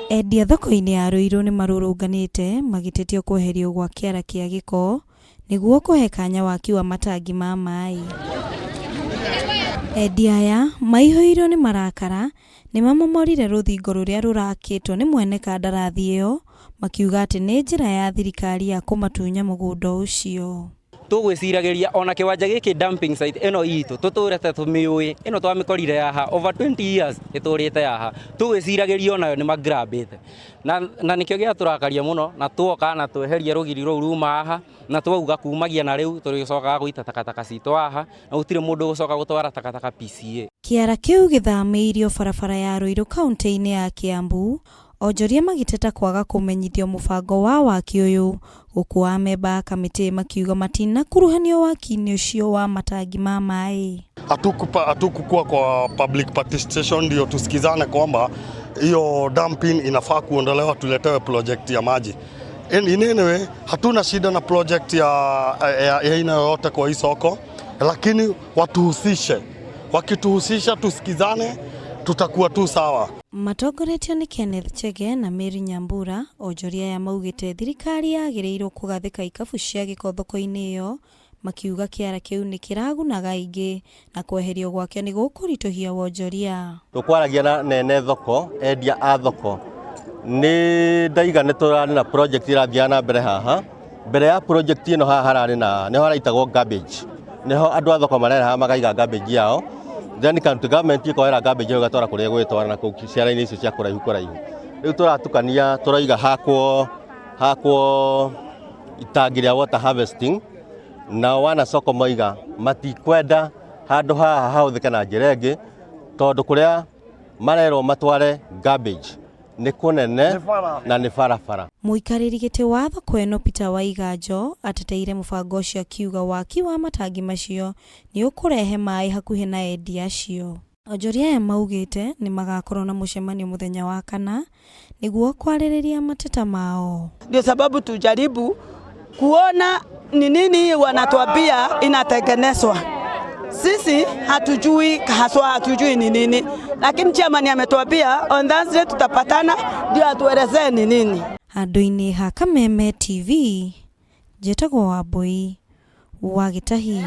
Endia thoko-inĩ ya Ruiru nĩ marũrũnganĩte magĩtetio kweherio gwa kĩara kĩa gĩko nĩguo kũhe kanya waki wa matangi ma maĩ. Endia aya maihũirwo nĩ marakara nĩ mamomorire rũthingo rũrĩa rũrakĩtwo nĩ mwene kandarathi ĩyo makiuga atĩ nĩ njĩra ya thirikari ya kũmatunya mũgũnda ũcio. Tugwiciragiria ona kiwanja giki dumping site eno itu tuturete tumiui eno twamikorire yaha over 20 years iturite yaha tugwiciragiria onayo ni magrabite na nikio gia turakaria muno na tuoka na tweherie rugiri ruu ruma haha na twauga kumagia na riu turicoka guita takataka citu haha na gutire mundu gucoka gutwara takataka PCA. Kiara kiu githameirio barabara ya Ruiru kaunti-inĩ ya Kiambu, onjoria magiteta kwaga kumenyithio mubango wa waki uyu gukua memba kamiti makiuga matina kuruhanio waki-inĩ ucio wa matangi ma maĩ. Hatukukuwa kwa public participation ndio tusikizane kwamba hiyo dumping inafaa kuondolewa, tuletewe project ya maji. Anyway, hatuna shida na project ya aina yoyote kwa hii soko, lakini watuhusishe. Wakituhusisha tusikizane, tutakuwa tu sawa. Matongoretio ni Kenneth Chege na Mary Nyambura, onjoria ya maugite thirikari yagĩrĩirwo kũgathĩka ikabu cia gĩko thoko-inĩ ĩyo, makiuga kĩara kĩu nĩ kĩragunaga aingĩ na kweherio gwake nĩ gũkũritũhia wonjoria. Tukwaragia na nene thoko, endia a thoko nĩ ndaiga nĩ tũrarĩ na project irathiana na mbere haha. Mbere ya project ĩno haha hararĩ na nĩho haraitagwo garbage, nĩho andũ a thoko marera makaiga garbage yao. Then county government ikoera garbage ĩyo gatwara kũrĩa gwĩtwara na kũu ciara-inĩ icio cia kũraihu. Rĩu tũratukania tũraiga hakwo itangi rĩa water harvesting, na wana soko moiga matikwenda handũ haha hahũthĩke na njĩra ĩngĩ tondũ kũrĩa marerwo matware garbage nĩ kũnene na nĩ barabara. Mũikarĩri gĩtĩ wa thoko ĩno Peter Waiganjo ateteire mũbango ũcio akiuga waki wa matangi macio nĩ ũkũrehe maĩ hakuhĩ na endia acio. Onjoria aya maugĩte nĩ magakorwo na mũcemanio mũthenya wa kana nĩguo kwarĩrĩria mateta mao. Ndio sababu tujaribu kuona ni nini wanatuambia inatengenezwa. Sisi hatujui haswa, hatujui ni nini, lakini chairman ametuambia on Thursday tutapatana ndio atuelezee ni nini. Handũ-inĩ ha Kameme TV, Njĩtagwo Wambui wa Gĩtahi.